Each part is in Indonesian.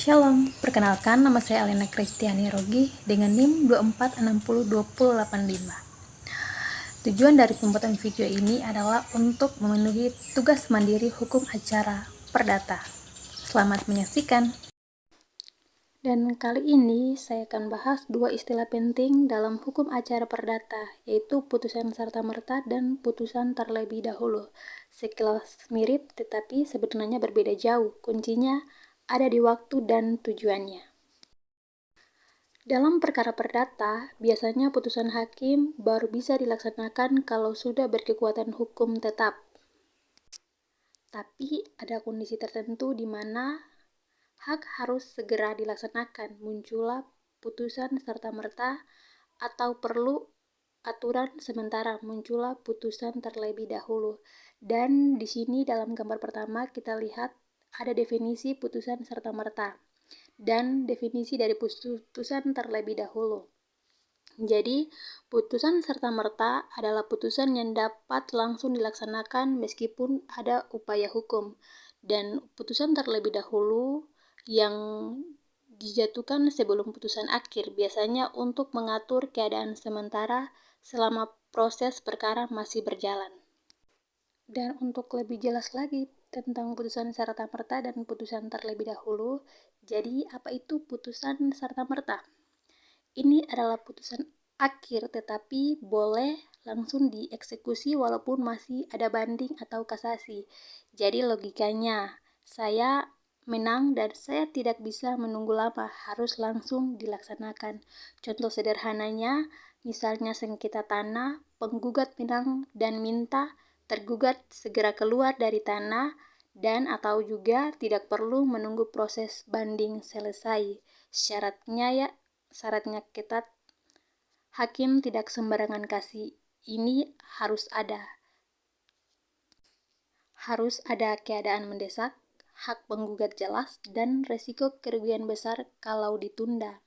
Shalom, perkenalkan nama saya Alena Kristiani Rogi dengan NIM 24602085. Tujuan dari pembuatan video ini adalah untuk memenuhi tugas mandiri hukum acara perdata. Selamat menyaksikan. Dan kali ini saya akan bahas dua istilah penting dalam hukum acara perdata, yaitu putusan serta-merta dan putusan terlebih dahulu. Sekilas mirip, tetapi sebenarnya berbeda jauh. Kuncinya ada di waktu dan tujuannya. Dalam perkara perdata, biasanya putusan hakim baru bisa dilaksanakan kalau sudah berkekuatan hukum tetap. Tapi ada kondisi tertentu di mana hak harus segera dilaksanakan, muncullah putusan serta-merta, atau perlu aturan sementara, muncullah putusan terlebih dahulu. Dan di sini dalam gambar pertama kita lihat ada definisi putusan serta-merta dan definisi dari putusan terlebih dahulu. Jadi, putusan serta-merta adalah putusan yang dapat langsung dilaksanakan meskipun ada upaya hukum. Dan putusan terlebih dahulu yang dijatuhkan sebelum putusan akhir, biasanya untuk mengatur keadaan sementara selama proses perkara masih berjalan. Dan untuk lebih jelas lagi tentang putusan serta-merta dan putusan terlebih dahulu, jadi apa itu putusan serta-merta? Ini adalah putusan akhir tetapi boleh langsung dieksekusi walaupun masih ada banding atau kasasi. Jadi logikanya, saya menang dan saya tidak bisa menunggu lama, harus langsung dilaksanakan. Contoh sederhananya, misalnya sengketa tanah, penggugat menang dan minta tergugat segera keluar dari tanah dan atau juga tidak perlu menunggu proses banding selesai. Syaratnya ketat, hakim tidak sembarangan kasih. Ini harus ada keadaan mendesak, hak penggugat jelas, dan resiko kerugian besar kalau ditunda.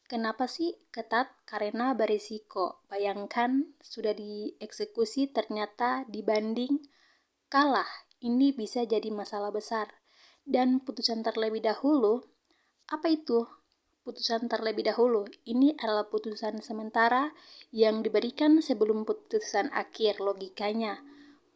Kenapa sih ketat? Karena berisiko. Bayangkan sudah dieksekusi ternyata dibanding kalah. Ini bisa jadi masalah besar. Dan putusan terlebih dahulu, apa itu? Putusan terlebih dahulu, ini adalah putusan sementara yang diberikan sebelum putusan akhir. Logikanya,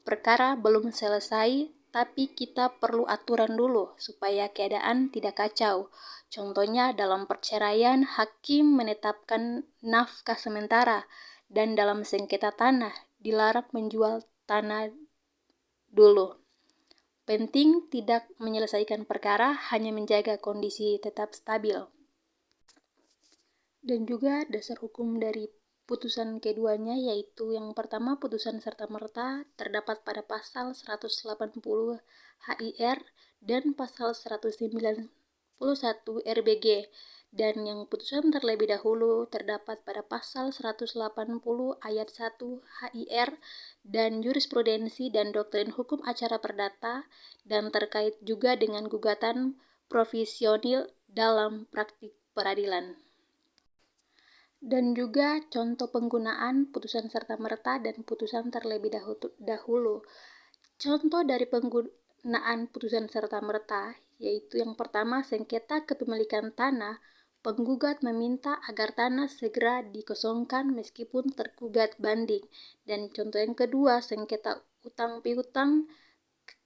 perkara belum selesai, tapi kita perlu aturan dulu supaya keadaan tidak kacau. Contohnya dalam perceraian, hakim menetapkan nafkah sementara, dan dalam sengketa tanah, dilarang menjual tanah dulu. Penting tidak menyelesaikan perkara, hanya menjaga kondisi tetap stabil. Dan juga dasar hukum dari putusan keduanya, yaitu yang pertama putusan serta-merta terdapat pada pasal 180 HIR dan pasal 191 RBG, dan yang putusan terlebih dahulu terdapat pada pasal 180 ayat 1 HIR dan jurisprudensi dan doktrin hukum acara perdata, dan terkait juga dengan gugatan provisionil dalam praktik peradilan. Dan juga contoh penggunaan putusan serta-merta dan putusan terlebih dahulu. Contoh dari penggunaan putusan serta-merta yaitu yang pertama, sengketa kepemilikan tanah, penggugat meminta agar tanah segera dikosongkan meskipun tergugat banding. Dan contoh yang kedua, sengketa utang piutang,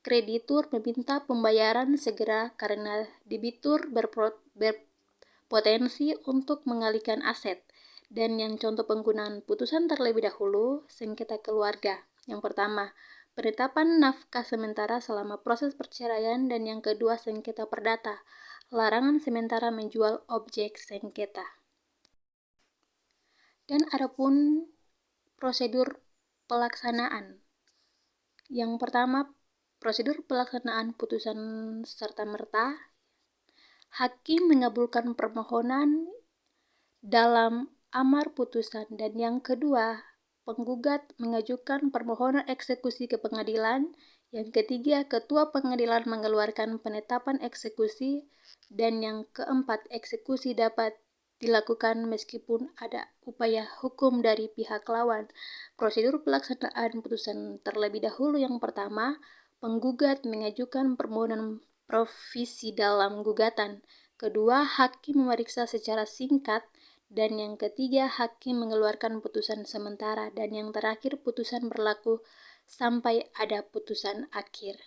kreditur meminta pembayaran segera karena debitur berpotensi untuk mengalihkan aset. Dan yang contoh penggunaan putusan terlebih dahulu, sengketa keluarga. Yang pertama, penetapan nafkah sementara selama proses perceraian, dan yang kedua, sengketa perdata, larangan sementara menjual objek sengketa. Dan adapun prosedur pelaksanaan. Yang pertama, prosedur pelaksanaan putusan serta-merta. Hakim mengabulkan permohonan dalam amar putusan, dan yang kedua, penggugat mengajukan permohonan eksekusi ke pengadilan. Yang ketiga, ketua pengadilan mengeluarkan penetapan eksekusi, dan yang keempat, eksekusi dapat dilakukan meskipun ada upaya hukum dari pihak lawan. Prosedur pelaksanaan putusan terlebih dahulu yang pertama, penggugat mengajukan permohonan provisi dalam gugatan. Kedua, hakim memeriksa secara singkat. Dan yang ketiga, hakim mengeluarkan putusan sementara. Dan yang terakhir, putusan berlaku sampai ada putusan akhir.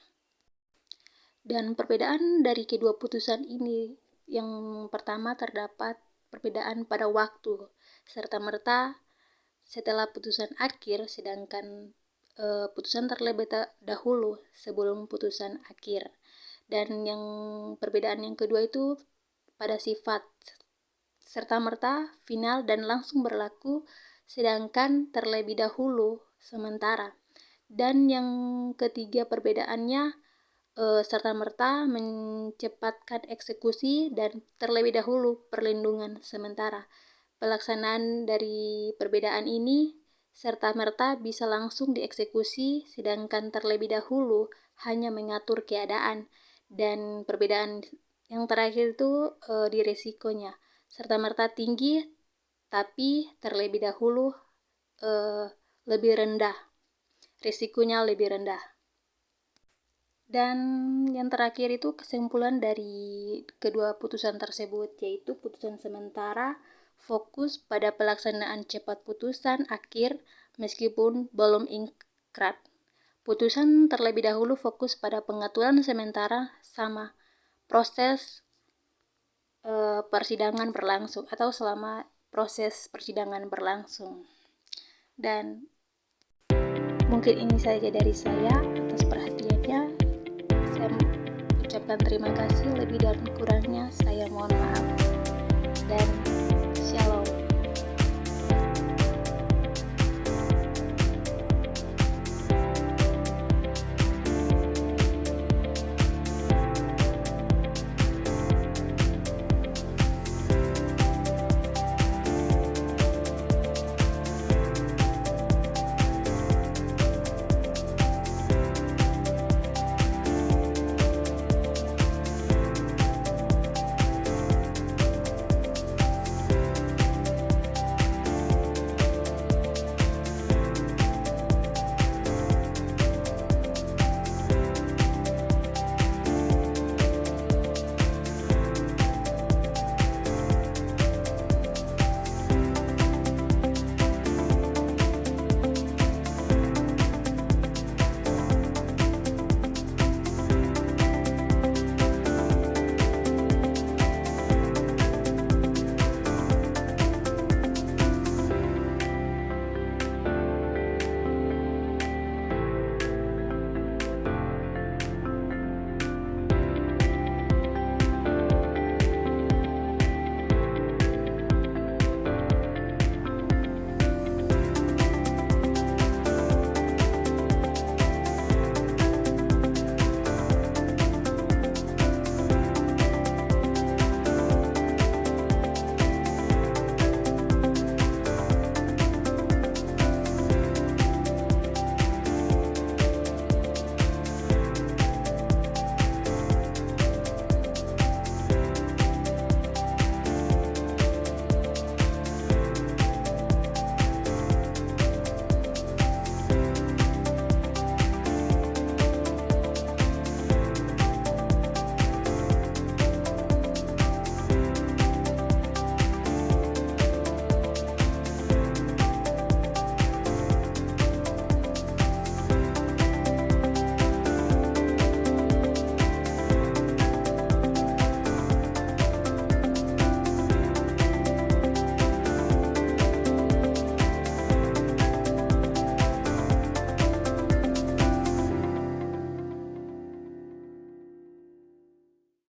Dan perbedaan dari kedua putusan ini, yang pertama terdapat perbedaan pada waktu, serta-merta setelah putusan akhir, sedangkan putusan terlebih dahulu sebelum putusan akhir. Dan yang perbedaan yang kedua itu pada sifat, serta-merta final dan langsung berlaku, sedangkan terlebih dahulu sementara. Dan yang ketiga perbedaannya, serta-merta mencepatkan eksekusi dan terlebih dahulu perlindungan sementara. Pelaksanaan dari perbedaan ini serta-merta bisa langsung dieksekusi, sedangkan terlebih dahulu hanya mengatur keadaan. Dan perbedaan yang terakhir itu di resikonya, serta-merta tinggi tapi terlebih dahulu lebih rendah, resikonya lebih rendah. Dan yang terakhir itu kesimpulan dari kedua putusan tersebut, yaitu putusan sementara fokus pada pelaksanaan cepat putusan akhir meskipun belum ingkrah. Putusan terlebih dahulu fokus pada pengaturan sementara sama proses persidangan berlangsung atau selama proses persidangan berlangsung. Dan mungkin ini saja dari saya. Atas perhatiannya, saya ucapkan terima kasih. Lebih dan kurangnya saya mohon maaf. Dan